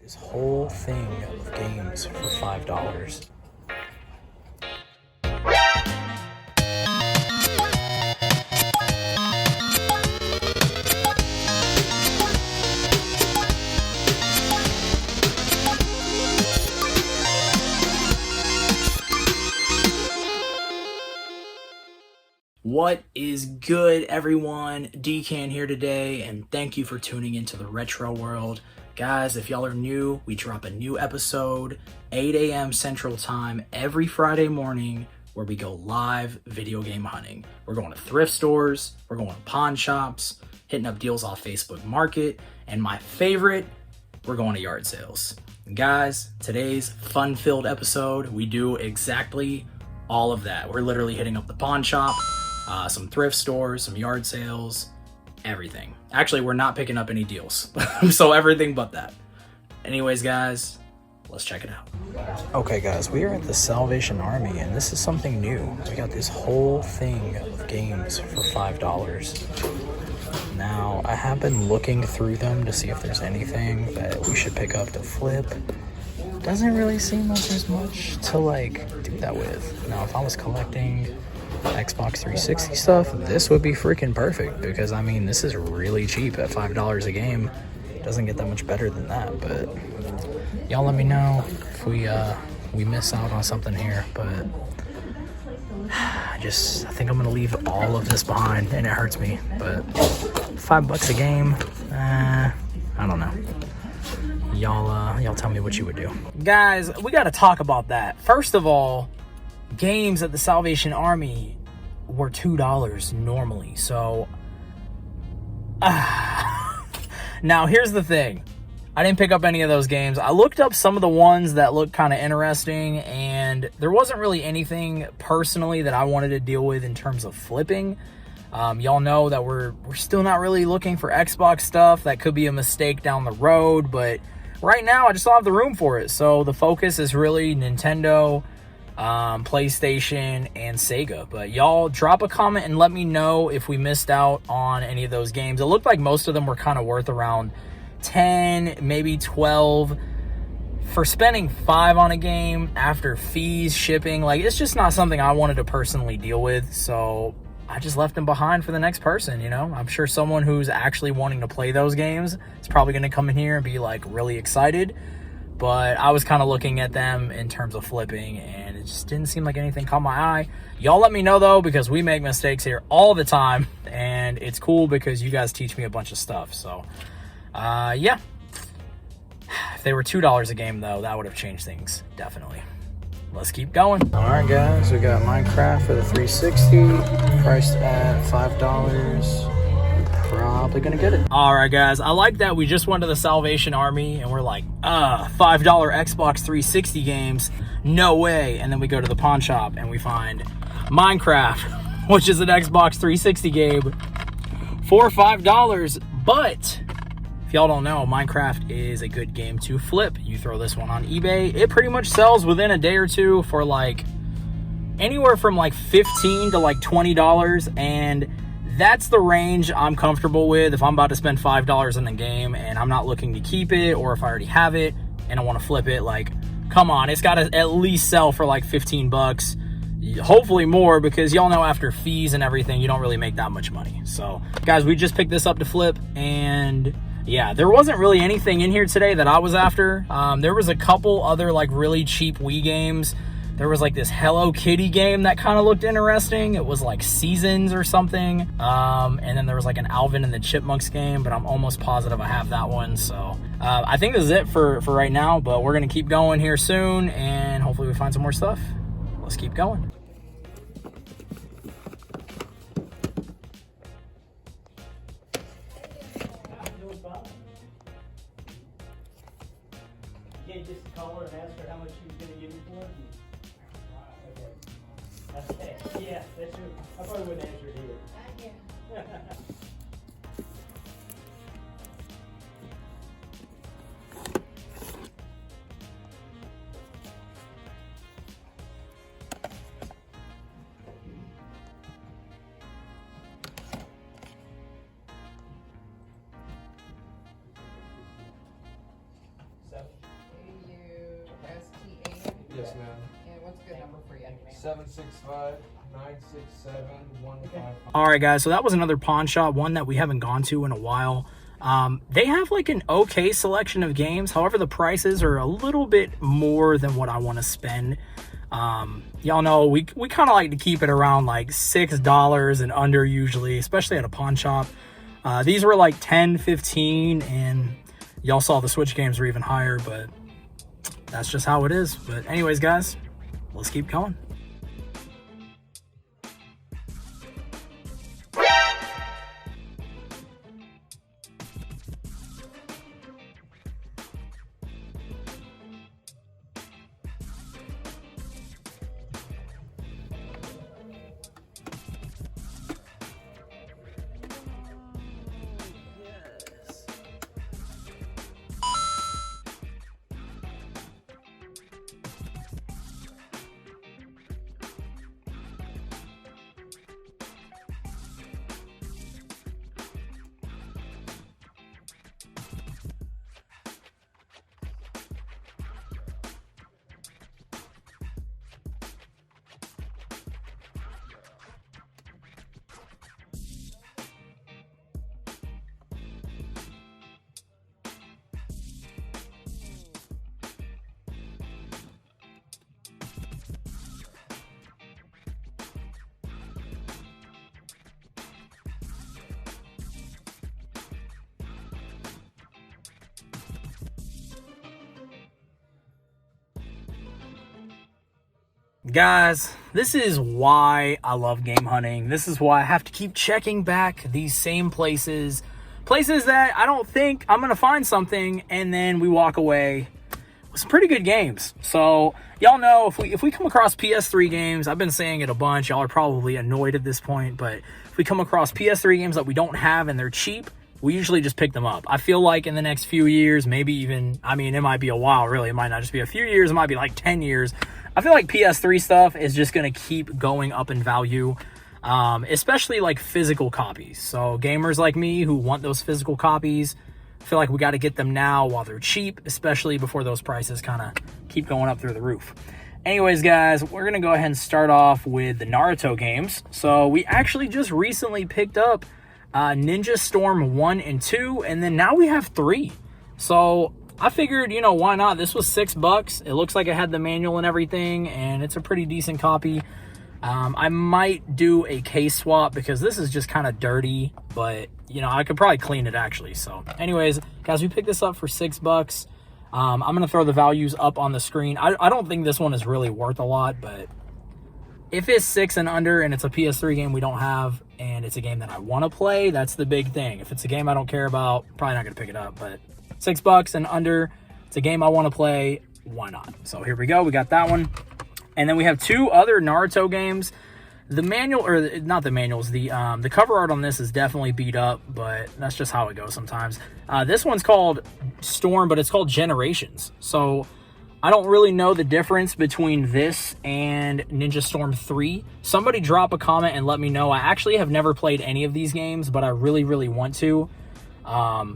This whole thing of games for $5. What is good, everyone? DCan here today, and thank you for tuning into the retro world. Guys, if y'all are new, we drop a new episode 8 a.m. Central Time every Friday morning where we go live video game hunting. We're going to thrift stores, we're going to pawn shops, hitting up deals off Facebook Market, and my favorite, we're going to yard sales. Guys, today's fun-filled episode, we do exactly all of that. We're literally hitting up the pawn shop, some thrift stores, some yard sales, everything. Actually, we're not picking up any deals. So everything but that. Anyways, guys, let's check it out. Okay, guys, we are at the Salvation Army, and this is something new. We got this whole thing of games for $5. Now, I have been looking through them to see if there's anything that we should pick up to flip. Doesn't really seem like there's much to, do that with. Now, if I was collecting Xbox 360 stuff, this would be freaking perfect because, I mean, this is really cheap at $5 a game. Doesn't get that much better than that, but y'all let me know if we miss out on something here, but I think I'm gonna leave all of this behind, and it hurts me, but $5 a game, I don't know. Y'all tell me what you would do. Guys, we got to talk about that. First of all, games at the Salvation Army were $2 normally. So, now here's the thing. I didn't pick up any of those games. I looked up some of the ones that looked kind of interesting, and there wasn't really anything personally that I wanted to deal with in terms of flipping. Y'all know that we're still not really looking for Xbox stuff. That could be a mistake down the road, but right now I just don't have the room for it. So the focus is really Nintendo, PlayStation, and Sega. But y'all drop a comment and let me know if we missed out on any of those games. It looked like most of them were kind of worth around 10, maybe 12. For spending $5 on a game after fees, shipping, it's just not something I wanted to personally deal with. So I just left them behind for the next person, you know? I'm sure someone who's actually wanting to play those games is probably going to come in here and be really excited. But I was kind of looking at them in terms of flipping, and it just didn't seem like anything caught my eye. Y'all let me know, though, because we make mistakes here all the time, and it's cool because you guys teach me a bunch of stuff. So, yeah. If they were $2 a game, though, that would have changed things, definitely. Let's keep going. All right, guys, we got Minecraft for the 360, priced at $5. Probably gonna get it. All right, guys, I like that we just went to the Salvation Army and we're like, $5 Xbox 360 games, no way. And then we go to the pawn shop and we find Minecraft, which is an Xbox 360 game, for $5. But if y'all don't know, Minecraft is a good game to flip. You throw this one on eBay, it pretty much sells within a day or two for anywhere from $15 to $20, and that's the range I'm comfortable with if I'm about to spend $5 in a game and I'm not looking to keep it, or if I already have it and I want to flip it. Come on, it's got to at least sell for $15, hopefully more, because y'all know after fees and everything, you don't really make that much money. So, guys, we just picked this up to flip, and yeah, there wasn't really anything in here today that I was after. There was a couple other really cheap Wii games. There was this Hello Kitty game that kind of looked interesting. It was Seasons or something. And then there was an Alvin and the Chipmunks game, but I'm almost positive I have that one. So I think this is it for right now, but we're going to keep going here soon, and hopefully we find some more stuff. Let's keep going. You can't just call her and ask her how much she was going to give you for it? Okay. Yeah, that's true. I probably wouldn't answer it either. AUSTA. Yes, ma'am. And what's a good number for you? 765-967-155. All right, guys, so that was another pawn shop, one that we haven't gone to in a while. They have like an okay selection of games. However, the prices are a little bit more than what I want to spend. Y'all know we kind of like to keep it around like $6 and under usually, especially at a pawn shop. These were like 10, 15, and y'all saw the Switch games were even higher, but that's just how it is. But anyways, guys, let's keep going. Guys, this is why I love game hunting. This is why I have to keep checking back these same places that I don't think I'm going to find something, and then we walk away with some pretty good games. So y'all know if we come across PS3 games, I've been saying it a bunch, y'all are probably annoyed at this point, but if we come across PS3 games that we don't have and they're cheap, we usually just pick them up. I feel like in the next few years, maybe even, I mean, it might be a while, really. It might not just be a few years. It might be like 10 years. I feel like PS3 stuff is just going to keep going up in value, especially like physical copies. So gamers like me who want those physical copies, I feel like we got to get them now while they're cheap, especially before those prices kind of keep going up through the roof. Anyways, guys, we're going to go ahead and start off with the Naruto games. So we actually just recently picked up Ninja Storm 1 and 2, and then now we have 3. So I figured, you know, why not? This was $6. It looks like it had the manual and everything, and it's a pretty decent copy. I might do a case swap because this is just kind of dirty, but, you know, I could probably clean it actually. So anyways, guys, we picked this up for $6. I'm going to throw the values up on the screen. I don't think this one is really worth a lot, but if it's 6 and under and it's a PS3 game we don't have and it's a game that I want to play, that's the big thing. If it's a game I don't care about, probably not going to pick it up, but $6 and under, it's a game I want to play, why not? So here we go, we got that one. And then we have 2 other Naruto games. The manual, or not the manuals, the cover art on this is definitely beat up, but that's just how it goes sometimes. This one's called Storm, but it's called Generations. So I don't really know the difference between this and Ninja Storm 3. Somebody drop a comment and let me know. I actually have never played any of these games, but I really, really want to.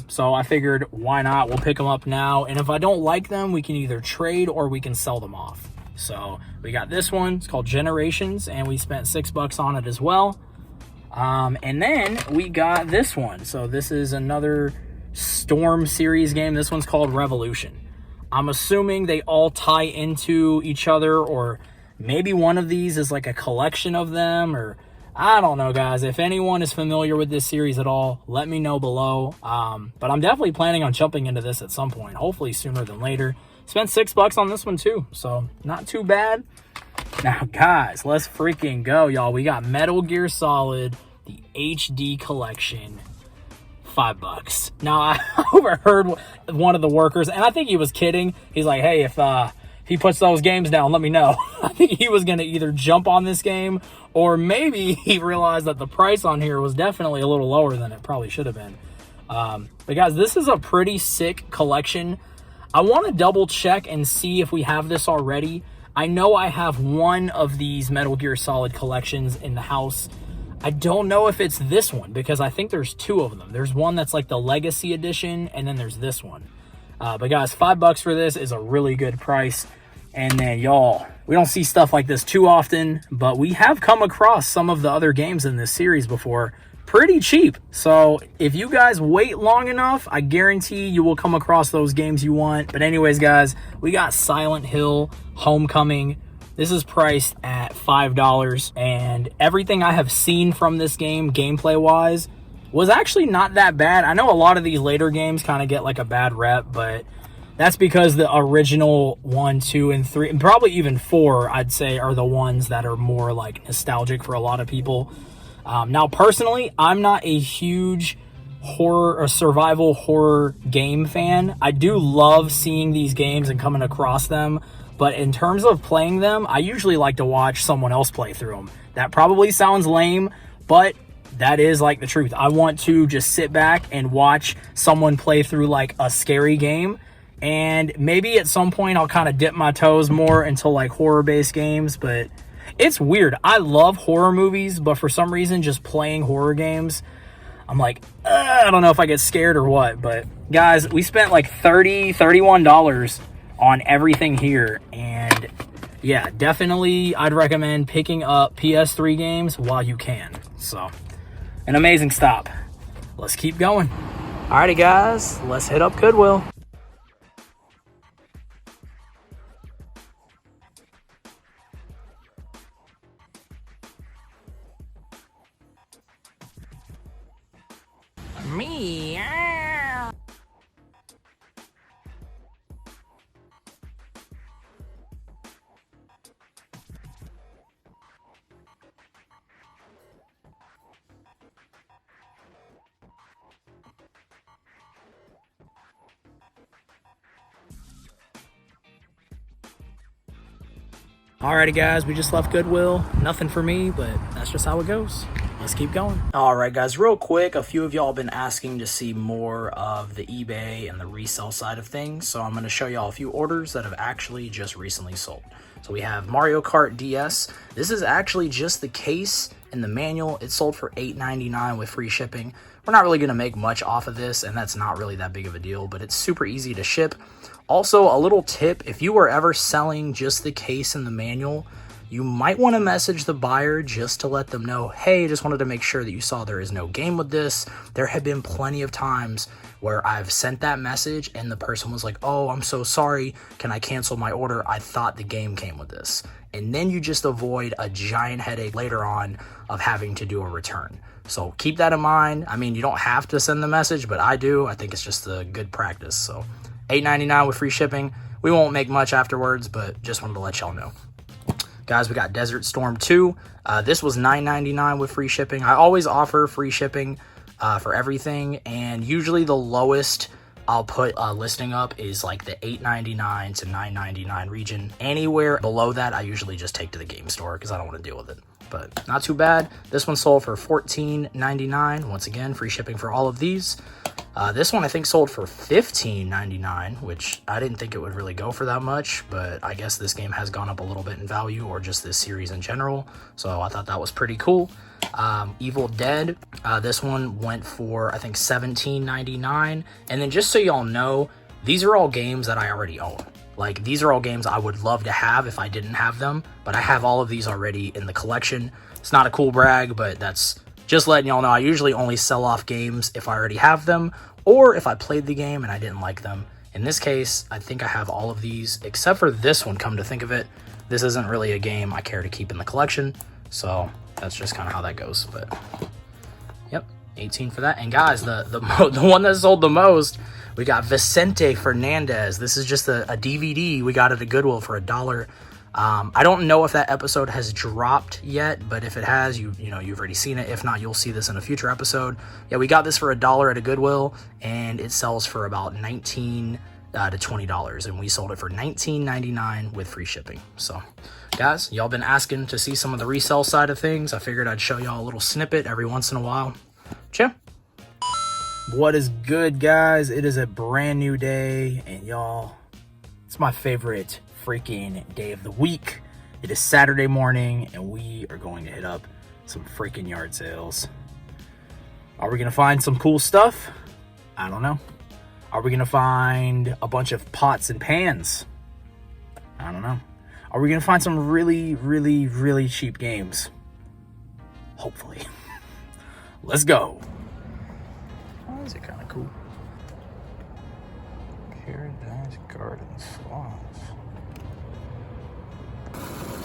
So I figured, why not? We'll pick them up now. And if I don't like them, we can either trade or we can sell them off. So we got this one. It's called Generations, and we spent $6 on it as well. And then we got this one. So this is another Storm series game. This one's called Revolution. I'm assuming they all tie into each other, or maybe one of these is like a collection of them, or I don't know, guys. If anyone is familiar with this series at all, let me know below. But I'm definitely planning on jumping into this at some point, hopefully sooner than later. Spent $6 on this one too, so not too bad. Now, guys, let's freaking go, y'all. We got Metal Gear Solid, the HD collection, $5. Now, I overheard one of the workers, and I think he was kidding. He's like, hey, if he puts those games down, let me know. I think he was going to either jump on this game, or maybe he realized that the price on here was definitely a little lower than it probably should have been. But guys, this is a pretty sick collection. I want to double check and see if we have this already. I know I have one of these Metal Gear Solid collections in the house. I don't know if it's this one, because I think there's 2 of them. There's one that's like the Legacy Edition, and then there's this one. But guys, $5 for this is a really good price. And then y'all, we don't see stuff like this too often, but we have come across some of the other games in this series before pretty cheap. So if you guys wait long enough, I guarantee you will come across those games you want. But anyways, guys, we got Silent Hill Homecoming. This is priced at $5, and everything I have seen from this game, gameplay-wise, was actually not that bad. I know a lot of these later games kind of get like a bad rep, but that's because the original 1, 2, and 3, and probably even 4, I'd say, are the ones that are more like nostalgic for a lot of people. Now, personally, I'm not a huge horror or survival horror game fan. I do love seeing these games and coming across them, but in terms of playing them, I usually like to watch someone else play through them. That probably sounds lame, but that is like the truth. I want to just sit back and watch someone play through like a scary game, and maybe at some point I'll kind of dip my toes more into like horror-based games. But it's weird. I love horror movies, but for some reason just playing horror games, I'm like, I don't know if I get scared or what. But guys, we spent like $31 on everything here, and yeah, definitely I'd recommend picking up PS3 games while you can. So an amazing stop. Let's keep going. Alrighty guys, let's hit up Goodwill. Meow. Alrighty guys, we just left Goodwill. Nothing for me, but that's just how it goes. Let's keep going. Alright guys, real quick, a few of y'all have been asking to see more of the eBay and the resale side of things, so I'm going to show y'all a few orders that have actually just recently sold. So we have Mario Kart DS. This is actually just the case and the manual. It sold for $8.99 with free shipping. We're not really going to make much off of this, and that's not really that big of a deal, but it's super easy to ship. Also, a little tip, if you were ever selling just the case and the manual, you might want to message the buyer just to let them know, hey, just wanted to make sure that you saw there is no game with this. There have been plenty of times where I've sent that message and the person was like, oh, I'm so sorry, can I cancel my order? I thought the game came with this. And then you just avoid a giant headache later on of having to do a return. So keep that in mind. I mean, you don't have to send the message, but I do. I think it's just a good practice. So $8.99 with free shipping. We won't make much afterwards, but just wanted to let y'all know. Guys, we got Desert Storm 2. This was $9.99 with free shipping. I always offer free shipping for everything, and usually the lowest I'll put a listing up is like the $8.99 to $9.99 region. Anywhere below that, I usually just take to the game store because I don't want to deal with it. But not too bad. This one sold for $14.99. Once again, free shipping for all of these. This one I think sold for $15.99, which I didn't think it would really go for that much, but I guess this game has gone up a little bit in value, or just this series in general, so I thought that was pretty cool. Evil Dead, this one went for I think $17.99, and then just so y'all know, these are all games that I already own. Like, these are all games I would love to have if I didn't have them, but I have all of these already in the collection. It's not a cool brag, but that's just letting y'all know I usually only sell off games if I already have them, or if I played the game and I didn't like them. In this case, I think I have all of these, except for this one, come to think of it. This isn't really a game I care to keep in the collection, so that's just kind of how that goes. But yep, 18 for that. And guys, the one that sold the most, we got Vicente Fernandez. This is just a DVD. We got it at Goodwill for $1. I don't know if that episode has dropped yet, but if it has, you've already seen it. If not, you'll see this in a future episode. Yeah, we got this for $1 at a Goodwill, and it sells for about $19 to $20, and we sold it for $19.99 with free shipping. So, guys, y'all been asking to see some of the resale side of things. I figured I'd show y'all a little snippet every once in a while. Cheers. What is good, guys? It is a brand new day, and y'all, it's my favorite freaking day of the week. It is Saturday morning, and we are going to hit up some freaking yard sales. Are we gonna find some cool stuff? I don't know. Are we going to find a bunch of pots and pans? I don't know. Are we going to find some really, really, really cheap games? Hopefully. Let's go. Oh, these are kind of cool. Paradise Garden Slots.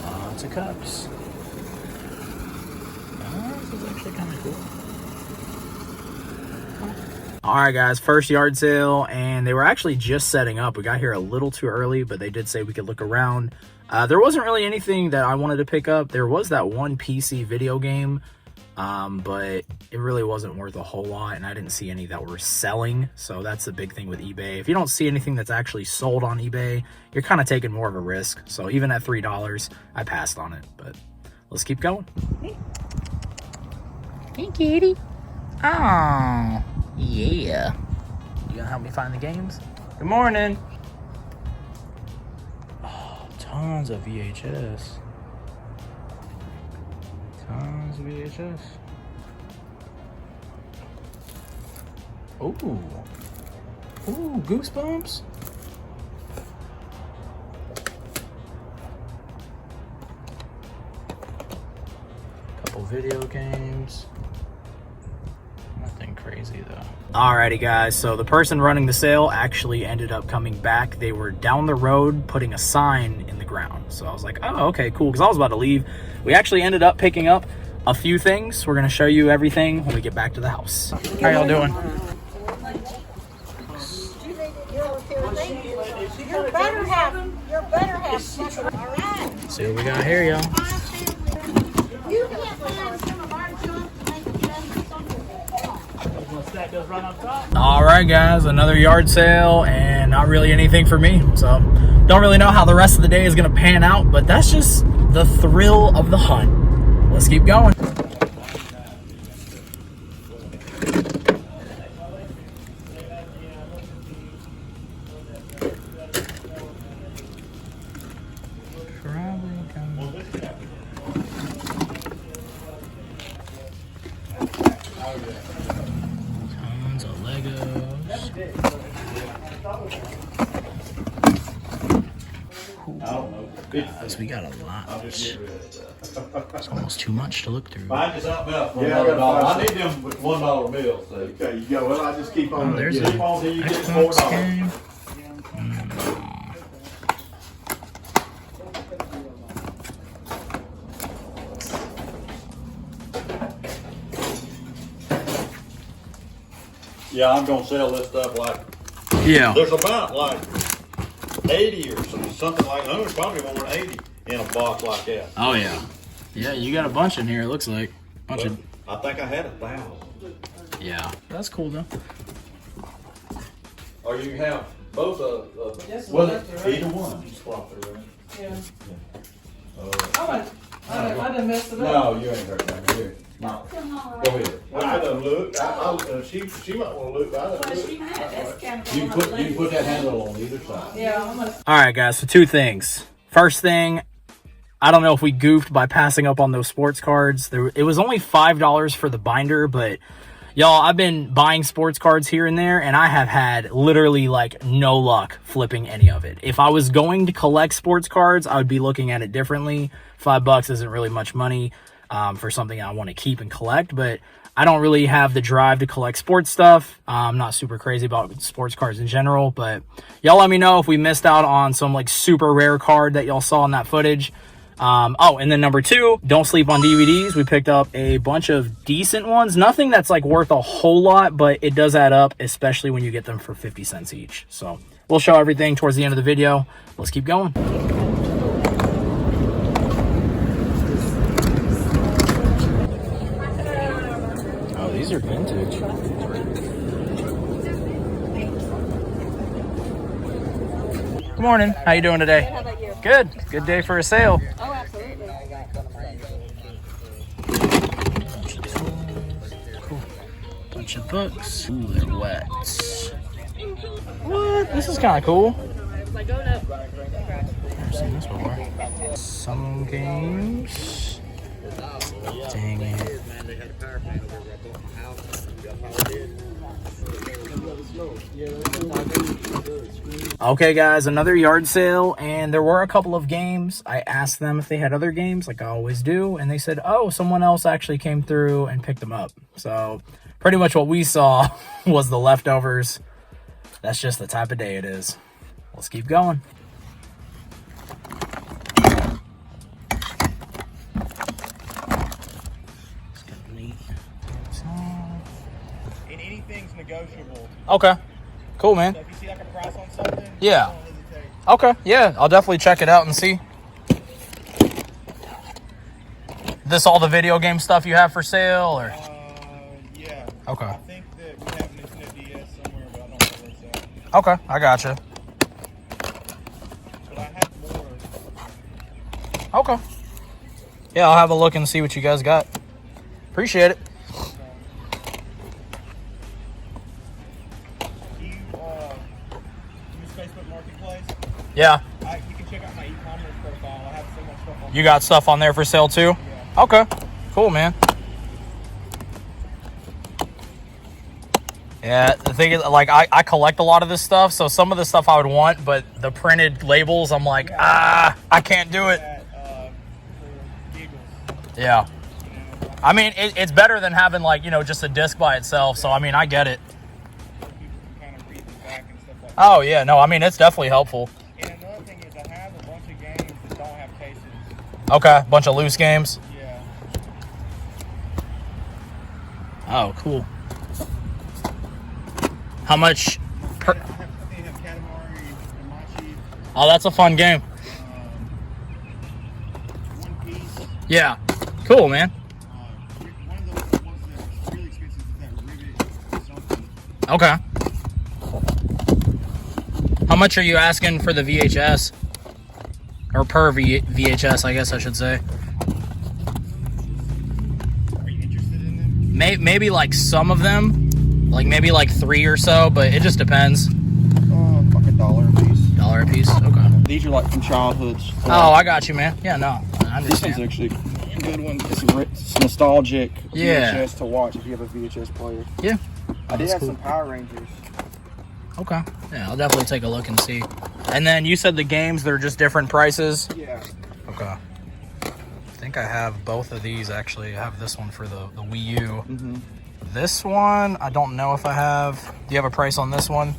Lots of cups. Oh, this is actually kind of cool. Alright guys, first yard sale, and they were actually just setting up. We got here a little too early, but they did say we could look around. There wasn't really anything that I wanted to pick up. There was that one PC video game, but it really wasn't worth a whole lot, and I didn't see any that were selling. So that's the big thing with eBay. If you don't see anything that's actually sold on eBay, you're kind of taking more of a risk. So even at $3, I passed on it, but let's keep going. Hey kitty. Oh, yeah. You gonna help me find the games? Good morning. Oh, tons of VHS. Tons of VHS. Ooh. Ooh, Goosebumps. Couple video games. Nothing crazy though. Alrighty guys, so the person running the sale actually ended up coming back. They were down the road putting a sign in the ground. So I was like, oh, okay, cool, because I was about to leave. We actually ended up picking up a few things. We're gonna show you everything when we get back to the house. How y'all doing? Your better half. All right. See what we got here, y'all. You can't find some of our junk to make it just something. Stack those right on top. All right, guys, another yard sale, and not really anything for me. So don't really know how the rest of the day is gonna pan out, but that's just the thrill of the hunt. Let's keep going. Tons of Legos. Guys, we got a lot. It's almost too much to look through. Find you something else for $1. I need them with $1 bills. So. Okay, you go. Well, I just keep on. Oh, there's keep an on till you get Xbox $4. game. Yeah, I'm gonna sell this stuff like. Yeah. There's about like 80 or something like. There's probably more than 80 in a box like that. Oh yeah. Yeah, you got a bunch in here. It looks like bunch of. I think I had 1,000. Yeah, that's cool though. Or you can have both of. Yes, Well, left or right? either one. You swap it around. Yeah. I done messed it up. No, you ain't hurt that. Here. No. Go ahead. I done look. She might want to look. I done look. You can put that handle on either side. Yeah, I'm gonna. All right, guys. So two things. First thing, I don't know if we goofed by passing up on those sports cards. It was only $5 for the binder, but y'all, I've been buying sports cards here and there, and I have had literally like no luck flipping any of it. If I was going to collect sports cards, I would be looking at it differently. $5 isn't really much money for something I want to keep and collect, but I don't really have the drive to collect sports stuff. I'm not super crazy about sports cards in general, but y'all let me know if we missed out on some like super rare card that y'all saw in that footage. Oh, and then number two, don't sleep on DVDs. We picked up a bunch of decent ones. Nothing that's like worth a whole lot, but it does add up, especially when you get them for 50 cents each. So we'll show everything towards the end of the video. Let's keep going. Oh, these are vintage. Good morning. How you doing today? How about you? Good. Good day for a sale. Oh, absolutely. Cool. Bunch of books. Ooh, they're wet. What? This is kind of cool. Never seen this before. Some games. Dang it. Okay, guys, another yard sale, and there were a couple of games. I asked them if they had other games, like I always do, and they said, oh, someone else actually came through and picked them up. So pretty much what we saw was the leftovers. That's just the type of day it is. Let's keep going. And anything's negotiable. Okay. Cool, man. So if you see like a price on something, Yeah. don't hesitate. Okay, yeah, I'll definitely check it out and see. This all the video game stuff you have for sale, or? Yeah. Okay. I think that we have Nintendo DS somewhere, but I don't know where it's at. Okay, I gotcha. But I have more. Okay. Yeah, I'll have a look and see what you guys got. Appreciate it. Do you use Facebook Marketplace? Yeah. You can check out my e-commerce profile. I have so much stuff on You got stuff on there for sale too? Yeah. Okay. Cool, man. Yeah, the thing is, like, I collect a lot of this stuff, so some of the stuff I would want, but the printed labels, I'm like, I can't do it. that for giggles. Yeah. You know, I mean, it's better than having, like, you know, just a disc by itself, so, I mean, I get it. so people can kind of read the back and stuff like that. Oh, yeah, no, I mean, it's definitely helpful. And another thing is I have a bunch of games that don't have cases. Okay, bunch of loose games. Yeah. Oh, cool. How much per... I think I have Katamari, Hamachi, Oh, that's a fun game. One Piece. Yeah. Cool, man. One of the ones that's really expensive is that Rivet something. Okay. How much are you asking for the VHS? Or per VHS, I guess I should say. Are you interested in them? Maybe like some of them. Like maybe like 3 or so, but it just depends. Like $1 a piece. $1 a piece? Okay. These are like from childhoods. Oh, I got you, man. Yeah, no. I This one's understand. actually a good one. It's nostalgic Yeah. VHS to watch if you have a VHS player. Yeah. I did that's have cool. some Power Rangers. Okay. Yeah, I'll definitely take a look and see. And then you said the games, they're just different prices? Yeah. Okay. I think I have both of these, actually. I have this one for the Wii U. Mm-hmm. This one, I don't know if I have. Do you have a price on this one?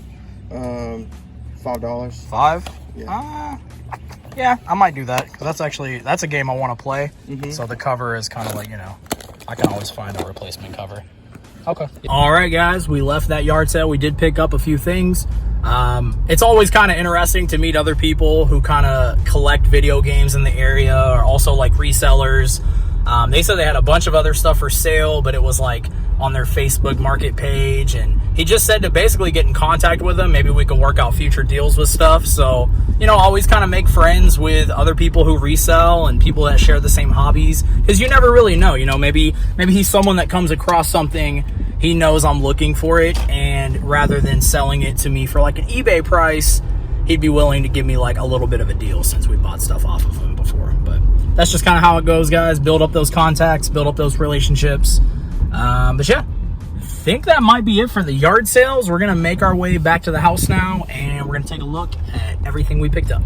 $5. 5? Yeah. Yeah, I might do that, because that's a game I want to play. Mhm. So the cover is kind of like, you know, I can always find a replacement cover. Okay. All right, guys, we left that yard sale. We did pick up a few things. It's always kind of interesting to meet other people who kind of collect video games in the area, or also like resellers. They said they had a bunch of other stuff for sale, but it was like on their Facebook market page, and he just said to basically get in contact with them. Maybe we can work out future deals with stuff. So, you know, always kind of make friends with other people who resell and people that share the same hobbies, because you never really know. You know, maybe he's someone that comes across something, he knows I'm looking for it, and rather than selling it to me for like an eBay price, he'd be willing to give me like a little bit of a deal, since we bought stuff off of him before. But that's just kind of how it goes, guys. Build up those contacts, build up those relationships. But yeah, I think that might be it for the yard sales. We're going to make our way back to the house now, and we're going to take a look at everything we picked up.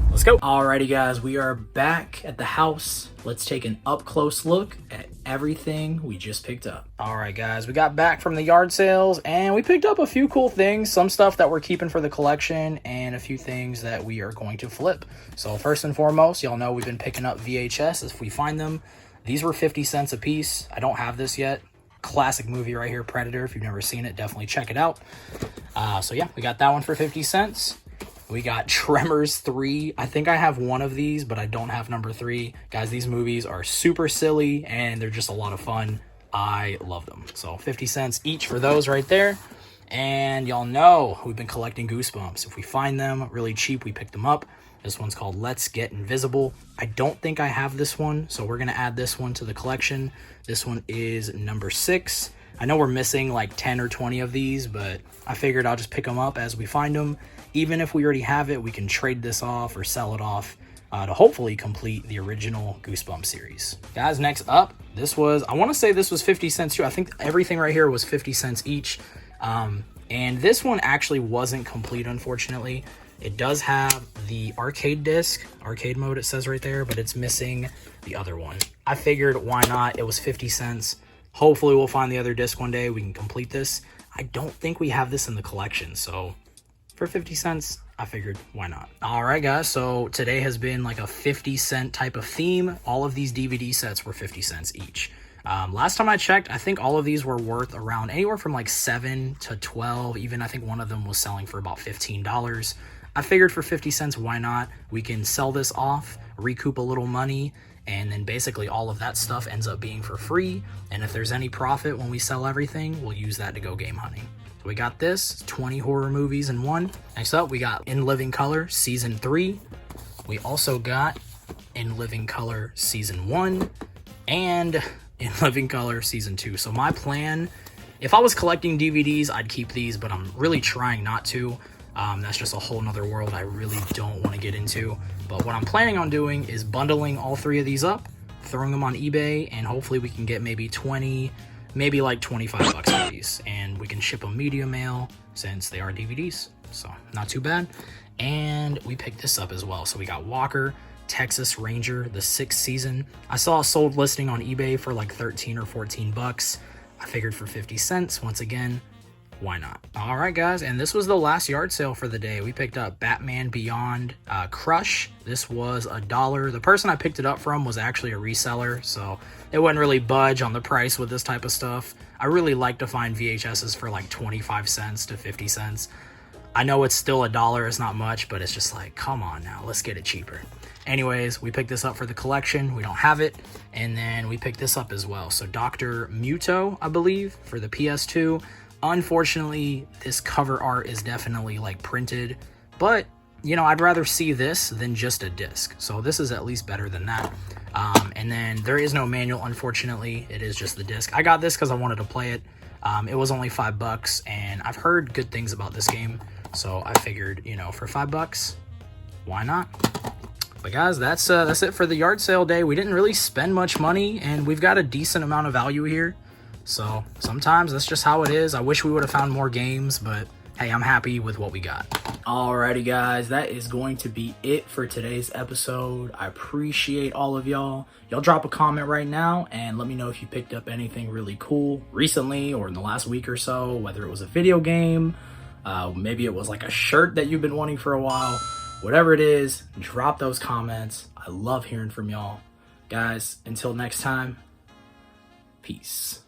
Let's go. Alrighty, guys, we are back at the house. Let's take an up close look at everything we just picked up. All right, guys, we got back from the yard sales, and we picked up a few cool things, some stuff that we're keeping for the collection, and a few things that we are going to flip. So first and foremost, y'all know we've been picking up VHS if we find them. These were 50 cents a piece. I don't have this yet. Classic movie right here, Predator. If you've never seen it, definitely check it out. So yeah, we got that one for 50 cents. We got Tremors 3. I think I have one of these, but I don't have number 3. Guys, these movies are super silly, and they're just a lot of fun. I love them. So 50 cents each for those right there. And y'all know we've been collecting Goosebumps. If we find them really cheap, we pick them up. This one's called Let's Get Invisible. I don't think I have this one, so we're going to add this one to the collection. This one is number 6. I know we're missing like 10 or 20 of these, but I figured I'll just pick them up as we find them. Even if we already have it, we can trade this off or sell it off to hopefully complete the original Goosebumps series. Guys, next up, this was, I want to say this was 50 cents too. I think everything right here was 50 cents each. And this one actually wasn't complete, unfortunately. It does have the arcade disc, arcade mode it says right there, but it's missing the other one. I figured why not? It was 50 cents. Hopefully we'll find the other disc one day. We can complete this. I don't think we have this in the collection, so for 50 cents, I figured why not? All right, guys, so today has been like a 50-cent type of theme. All of these DVD sets were 50 cents each. Last time I checked, I think all of these were worth around anywhere from like 7 to 12. Even I think one of them was selling for about $15. I figured for 50 cents, why not? We can sell this off, recoup a little money, and then basically all of that stuff ends up being for free. And if there's any profit when we sell everything, we'll use that to go game hunting. So we got this, 20 horror movies in one. Next up, we got In Living Color Season 3. We also got In Living Color Season 1 and In Living Color Season 2. So my plan, if I was collecting DVDs, I'd keep these, but I'm really trying not to. That's just a whole nother world I really don't want to get into. But what I'm planning on doing is bundling all 3 of these up, throwing them on eBay, and hopefully we can get maybe 20, maybe like 25 bucks for these. And we can ship them media mail since they are DVDs. So not too bad. And we picked this up as well. So we got Walker, Texas Ranger, the 6th season. I saw a sold listing on eBay for like 13 or 14 bucks. I figured for 50 cents, once again, why not? All right, guys, and this was the last yard sale for the day. We picked up Batman Beyond Crush. This was $1. The person I picked it up from was actually a reseller, so it wouldn't really budge on the price with this type of stuff. I really like to find VHSs for like 25 cents to 50 cents. I know it's still $1, it's not much, but it's just like, come on now, let's get it cheaper. Anyways, we picked this up for the collection. We don't have it. And then we picked this up as well. So Dr. Muto, I believe, for the PS2. Unfortunately, this cover art is definitely like printed, but you know, I'd rather see this than just a disc. So this is at least better than that. And then there is no manual, unfortunately. It is just the disc. I got this because I wanted to play it. It was only $5, and I've heard good things about this game. So I figured, you know, for $5, why not? But guys, that's it for the yard sale day. We didn't really spend much money, and we've got a decent amount of value here. So sometimes that's just how it is. I wish we would have found more games, but hey, I'm happy with what we got. Alrighty, guys, that is going to be it for today's episode. I appreciate all of y'all. Y'all drop a comment right now and let me know if you picked up anything really cool recently or in the last week or so, whether it was a video game, maybe it was like a shirt that you've been wanting for a while. Whatever it is, drop those comments. I love hearing from y'all. Guys, until next time, peace.